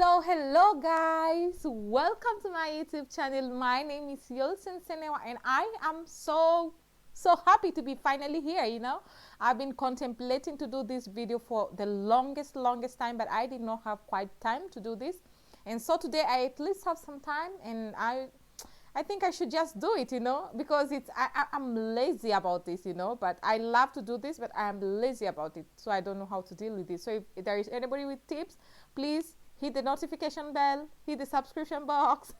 So hello guys, welcome to my YouTube channel. My name is Yolsen Senewa and I am so happy to be finally here. I've been contemplating to do this video for the longest time, but I did not have quite time to do this. And so today I at least have some time, and I think I should just do it, because I'm lazy about this, but I love to do this, but I'm lazy about it. So I don't know how to deal with this. So if there is anybody with tips, please hit the notification bell, hit the subscription box,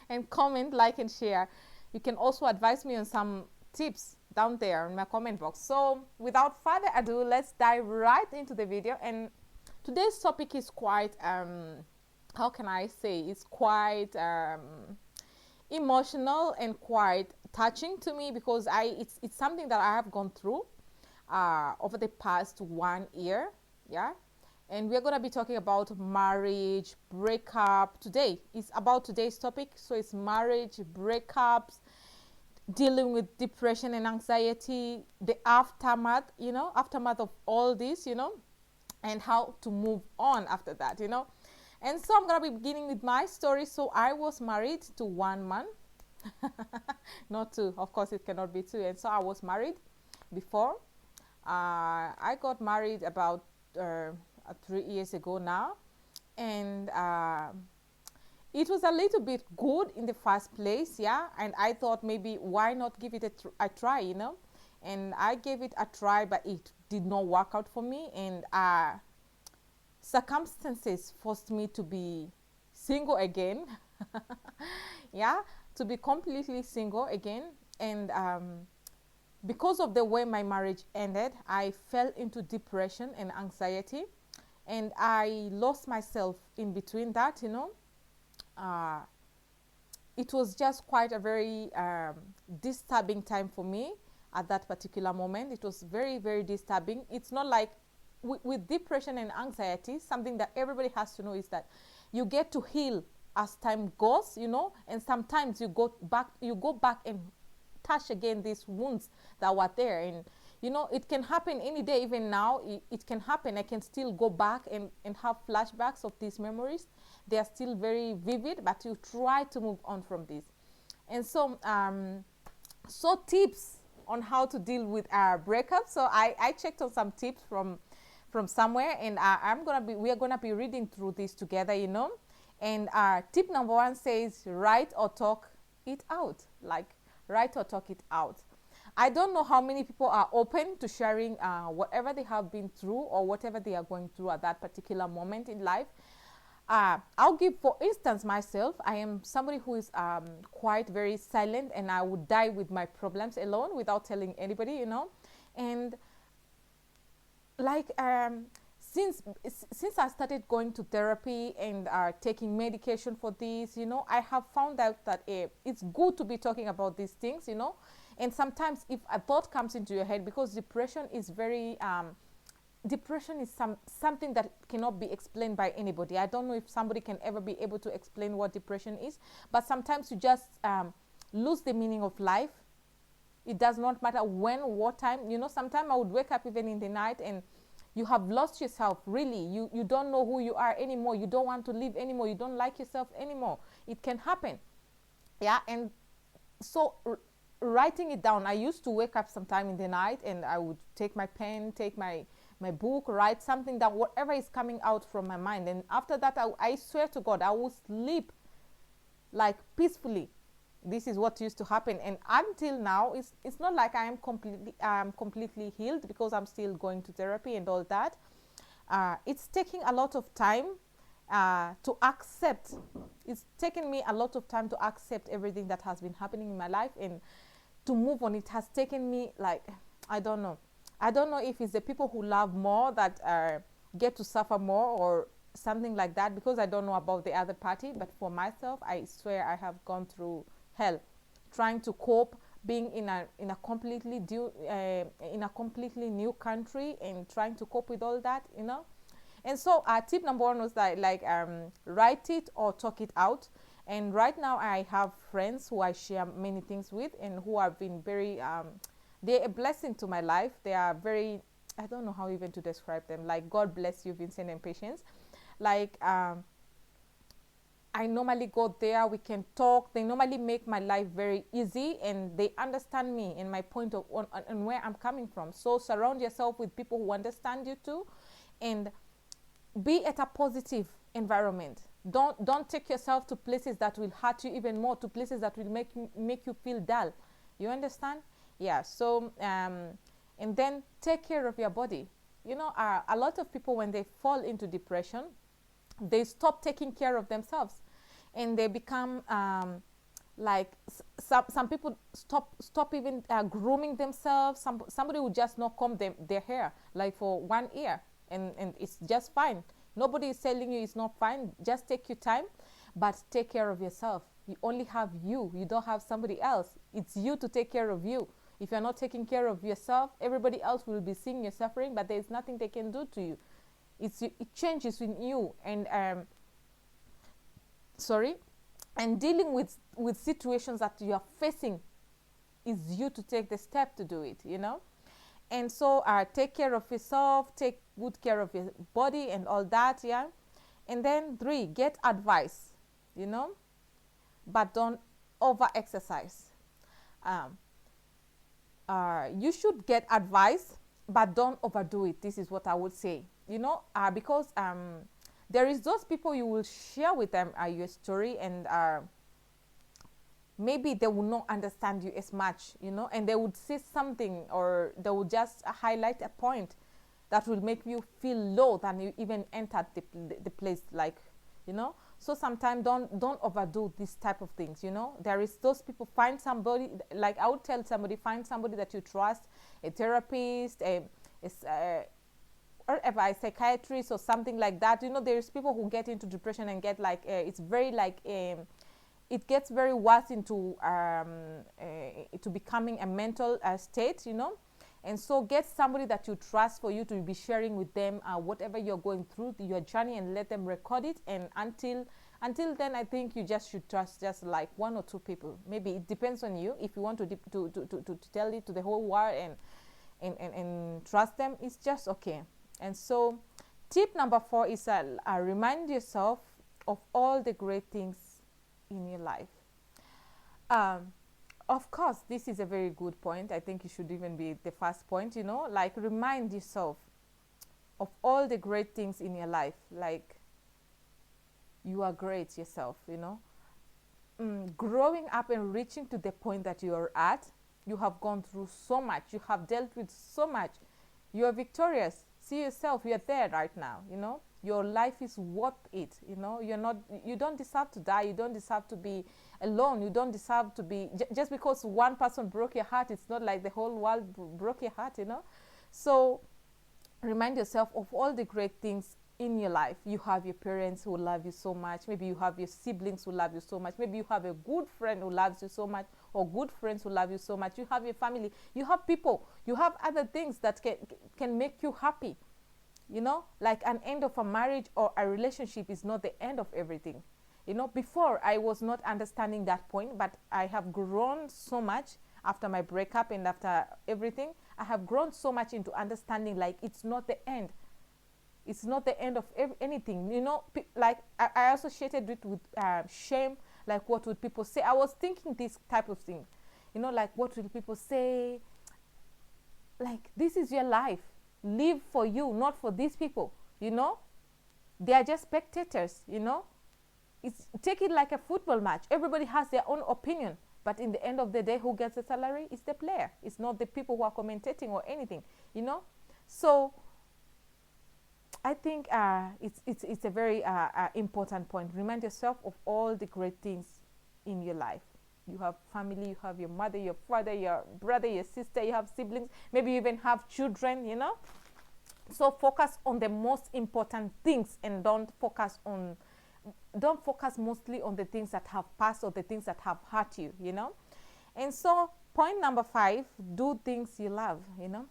and comment, like, and share. You can also advise me on some tips down there in my comment box. So without further ado, let's dive right into the video. And today's topic is quite, how can I say, it's quite emotional and quite touching to me, because it's something that I have gone through over the past 1 year. Yeah. And we're going to be talking about marriage, breakup. Today is about today's topic. So it's marriage, breakups, dealing with depression and anxiety, the aftermath, aftermath of all this, and how to move on after that, And so I'm going to be beginning with my story. So I was married to one man, not two. Of course, it cannot be two. And so I was married before. I got married about 3 years ago now, and it was a little bit good in the first place, yeah. And I thought, maybe why not give it a try, and I gave it a try, but it did not work out for me, and circumstances forced me to be single again. Yeah, to be completely single again. And because of the way my marriage ended, I fell into depression and anxiety, and I lost myself in between that. It was just quite a very disturbing time for me at that particular moment. It was very, very disturbing. It's not like with depression and anxiety, something that everybody has to know is that you get to heal as time goes, and sometimes you go back and touch again these wounds that were there. And it can happen any day. Even now, it can happen. I can still go back and have flashbacks of these memories. They are still very vivid, but you try to move on from this. And so tips on how to deal with breakup. So I checked on some tips from somewhere, and we are gonna be reading through this together, And tip number 1 says, write or talk it out. Like, write or talk it out. I don't know how many people are open to sharing whatever they have been through or whatever they are going through at that particular moment in life. I'll give, for instance, myself. I am somebody who is quite very silent, and I would die with my problems alone without telling anybody, And like, since I started going to therapy and taking medication for this, I have found out that it's good to be talking about these things, And sometimes if a thought comes into your head, because depression is very depression is something that cannot be explained by anybody. I don't know if somebody can ever be able to explain what depression is, but sometimes you just lose the meaning of life. It does not matter when, what time, sometimes I would wake up even in the night, and you have lost yourself, really. You don't know who you are anymore. You don't want to live anymore. You don't like yourself anymore. It can happen. Yeah. And so writing it down, I used to wake up sometime in the night, and I would take my pen, take my book, write something that whatever is coming out from my mind. And after that, I swear to God, I will sleep like peacefully. This is what used to happen. And until now, it's not like I am completely healed, because I'm still going to therapy and all that. It's taking a lot of time to accept. It's taken me a lot of time to accept everything that has been happening in my life, and to move on. It has taken me, like, I don't know if it's the people who love more that get to suffer more, or something like that, because I don't know about the other party. But for myself, I swear I have gone through hell trying to cope, being in a completely new country, and trying to cope with all that, And so tip number 1 was that, like, write it or talk it out. And right now I have friends who I share many things with, and who have been very they're a blessing to my life. They are very, I don't know how even to describe them. Like, God bless you, Vincent and Patience. Like, I normally go there, we can talk. They normally make my life very easy, and they understand me and my point of on where I'm coming from. So surround yourself with people who understand you too, and be at a positive environment. Don't take yourself to places that will hurt you even more, to places that will make you feel dull. You understand? Yeah. So and then take care of your body. A lot of people, when they fall into depression, they stop taking care of themselves, and they become like some people stop even grooming themselves. Somebody will just not comb their hair like for 1 year, and it's just fine. Nobody is telling you it's not fine. Just take your time, but take care of yourself. You only have you. You don't have somebody else. It's you to take care of you. If you're not taking care of yourself, everybody else will be seeing your suffering, but there's nothing they can do to you. It changes in you. And and dealing with situations that you are facing, is you to take the step to do it. And so take care of yourself, take good care of your body and all that. Yeah. And then 3, get advice, but don't over exercise. You should get advice, but don't overdo it. This is what I would say, because there is those people you will share with them your story, and maybe they will not understand you as much, and they would say something, or they would just highlight a point that will make you feel low than you even entered the place, like, so sometimes don't overdo this type of things. There is those people. Find somebody, like I would tell somebody, find somebody that you trust, a therapist, or a psychiatrist or something like that. There's people who get into depression and get like it's very like it gets very worse into to becoming a mental state. And so get somebody that you trust, for you to be sharing with them whatever you're going through, your journey, and let them record it. And until then, I think you just should trust just like 1 or 2 people. Maybe it depends on you. If you want to tell it to the whole world and trust them, it's just okay. And so tip number 4 is remind yourself of all the great things in your life. Of course, this is a very good point. I think it should even be the first point, like remind yourself of all the great things in your life. Like, you are great yourself, growing up and reaching to the point that you are at, you have gone through so much, you have dealt with so much, you are victorious. See yourself, you're there right now. Your life is worth it. You don't deserve to die. You don't deserve to be alone. You don't deserve to be just because one person broke your heart. It's not like the whole world broke your heart. So remind yourself of all the great things in your life. You have your parents who love you so much. Maybe you have your siblings who love you so much. Maybe you have a good friend who loves you so much, or good friends who love you so much. You have your family. You have people. You have other things that can make you happy. Like an end of a marriage or a relationship is not the end of everything. Before I was not understanding that point, but I have grown so much after my breakup and after everything. I have grown so much into understanding, like, it's not the end. It's not the end of anything. Like I associated it with shame. Like, what would people say? I was thinking this type of thing. Like, what will people say? Like, this is your life. Live for you, not for these people. They are just spectators. Take it like a football match. Everybody has their own opinion, but in the end of the day, who gets the salary is the player. It's not the people who are commentating or anything. So I think it's a very important point. Remind yourself of all the great things in your life. You have family, you have your mother, your father, your brother, your sister, you have siblings, maybe you even have children, So focus on the most important things, and don't focus mostly on the things that have passed or the things that have hurt you, And so point number 5, do things you love, I know,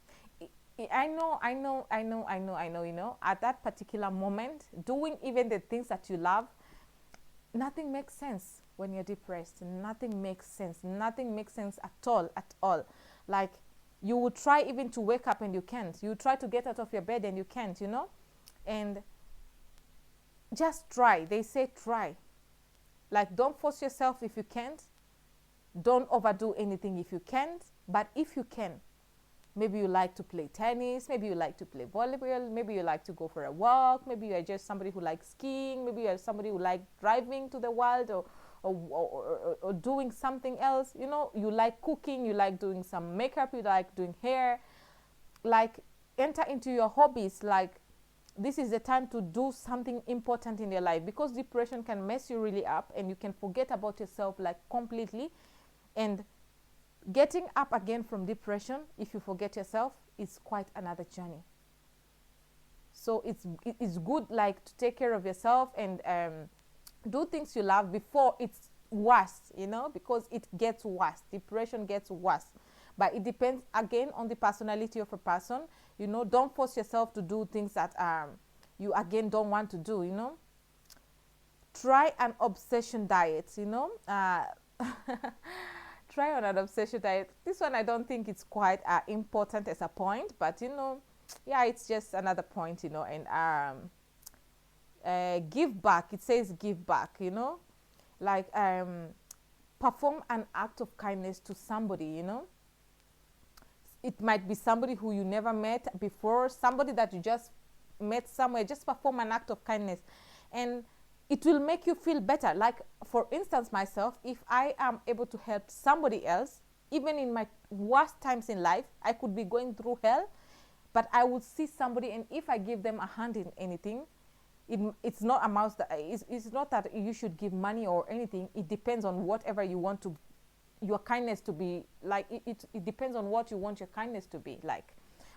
at that particular moment, doing even the things that you love, nothing makes sense. When you're depressed, nothing makes sense. Nothing makes sense at all. Like, you would try even to wake up and you can't. You try to get out of your bed and you can't, And just try. They say try. Like, don't force yourself if you can't. Don't overdo anything if you can't. But if you can, maybe you like to play tennis, maybe you like to play volleyball, maybe you like to go for a walk, maybe you are just somebody who likes skiing, maybe you are somebody who likes driving to the world, or doing something else. You know, you like cooking, you like doing some makeup, you like doing hair. Like, enter into your hobbies. Like, this is the time to do something important in your life, because depression can mess you really up and you can forget about yourself like completely. And getting up again from depression, if you forget yourself, is quite another journey. So it's good, like, to take care of yourself and do things you love before it's worse, you know, because it gets worse. Depression gets worse. But it depends again on the personality of a person. You know, don't force yourself to do things that you again don't want to do, you know. Try an obsession diet, you know. Try on an obsession diet. This one I don't think it's quite important as a point, but you know, yeah, it's just another point, you know. And give back. It says give back, you know. Like, perform an act of kindness to somebody, you know. It might be somebody who you never met before, somebody that you just met somewhere. Just perform an act of kindness, and it will make you feel better. Like, for instance, myself, if I am able to help somebody else, even in my worst times in life, I could be going through hell, but I would see somebody, and if I give them a hand in anything, it's not amounts that it's not that you should give money or anything. It depends on whatever you want to, your kindness to be like. It depends on what you want your kindness to be like.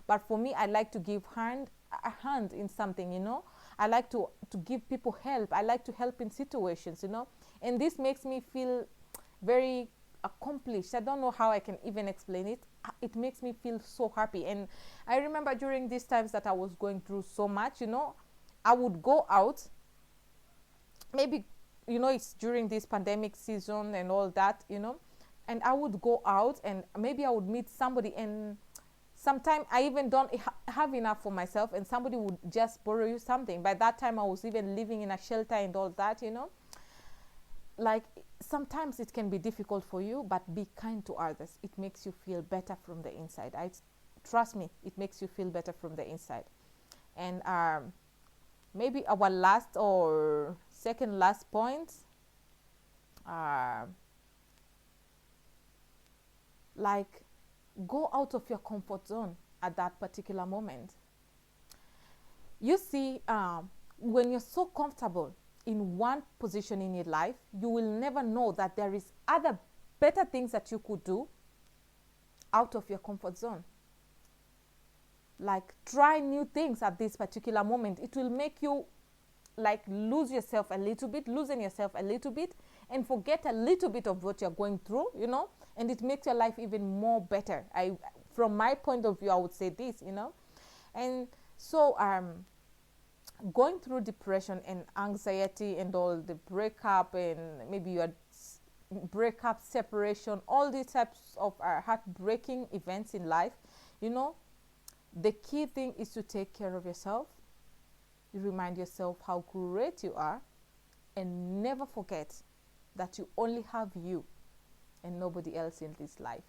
But for me, I like to give a hand in something, you know. I like to give people help. I like to help in situations, you know. And this makes me feel very accomplished. I don't know how I can even explain it. It makes me feel so happy. And I remember during these times that I was going through so much, you know, I would go out. Maybe, you know, it's during this pandemic season and all that, you know. And I would go out, and maybe I would meet somebody, and sometimes I even don't have enough for myself, and somebody would just borrow you something. By that time, I was even living in a shelter and all that, you know. Like, sometimes it can be difficult for you, but be kind to others. It makes you feel better from the inside. Trust me, it makes you feel better from the inside. And maybe our last or second last point, like, go out of your comfort zone at that particular moment. You see, when you're so comfortable in one position in your life, you will never know that there is other better things that you could do out of your comfort zone. Like, try new things at this particular moment. It will make you like loosen yourself a little bit, and forget a little bit of what you're going through, you know, and it makes your life even more better. From my point of view, I would say this, you know. And so going through depression and anxiety and all the breakup, and maybe your breakup, separation, all these types of heartbreaking events in life, you know, the key thing is to take care of yourself. You remind yourself how great you are, and never forget that you only have you and nobody else in this life.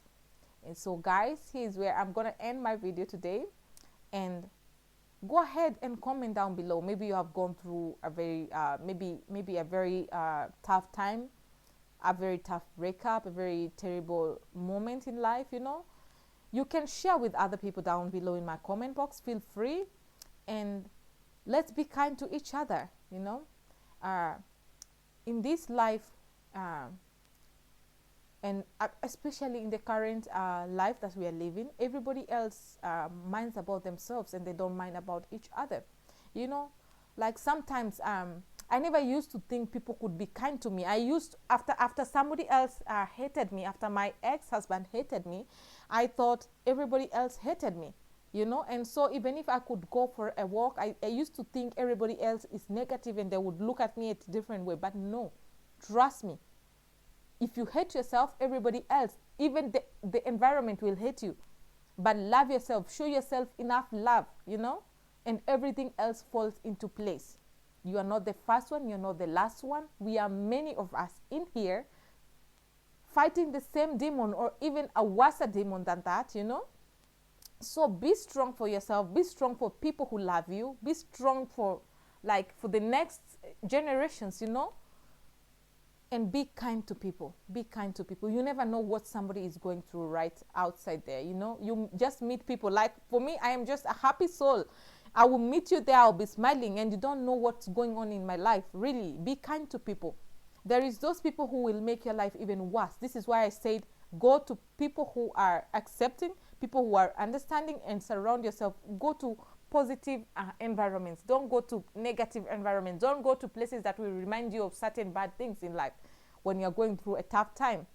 And so, guys, here's where I'm going to end my video today. And go ahead and comment down below. Maybe you have gone through a very maybe a very tough time, a very tough breakup, a very terrible moment in life, you know. You can share with other people down below in my comment box. Feel free, and let's be kind to each other, you know. In this life, and especially in the current life that we are living, everybody else minds about themselves, and they don't mind about each other, you know. Like, sometimes I never used to think people could be kind to me. I used, after somebody else hated me, after my ex-husband hated me, I thought everybody else hated me, you know. And so even if I could go for a walk, I used to think everybody else is negative and they would look at me a different way. But no, trust me, if you hate yourself, everybody else, even the environment, will hate you. But love yourself, show yourself enough love, you know, and everything else falls into place. You are not the first one, you're not the last one. We are many of us in here fighting the same demon, or even a worse demon than that, you know. So be strong for yourself, be strong for people who love you, be strong for, like, for the next generations, you know. And be kind to people, be kind to people. You never know what somebody is going through right outside there, you know. You just meet people, like for me, I am just a happy soul. I will meet you there, I'll be smiling, and you don't know what's going on in my life. Really, be kind to people. There is those people who will make your life even worse. This is why I said go to people who are accepting, people who are understanding, and surround yourself. Go to positive environments. Don't go to negative environments. Don't go to places that will remind you of certain bad things in life when you're going through a tough time.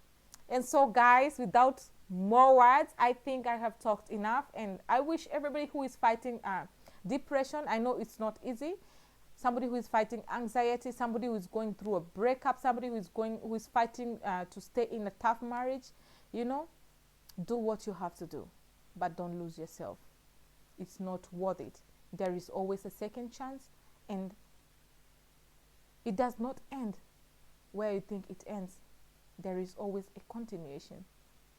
And so, guys, without more words, I think I have talked enough, and I wish everybody who is fighting depression, I know it's not easy, somebody who is fighting anxiety, somebody who is going through a breakup, somebody who is fighting to stay in a tough marriage, you know, do what you have to do, but don't lose yourself. It's not worth it. There is always a second chance, and it does not end where you think it ends. There is always a continuation.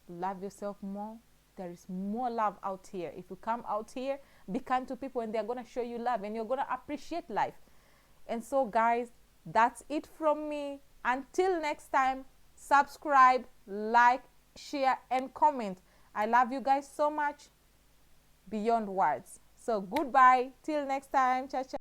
Love yourself more. There is more love out here. If you come out here, be kind to people, and they're going to show you love, and you're going to appreciate life. And so, guys, that's it from me. Until next time, subscribe, like, share, and comment. I love you guys so much beyond words. So goodbye till next time. Ciao, ciao.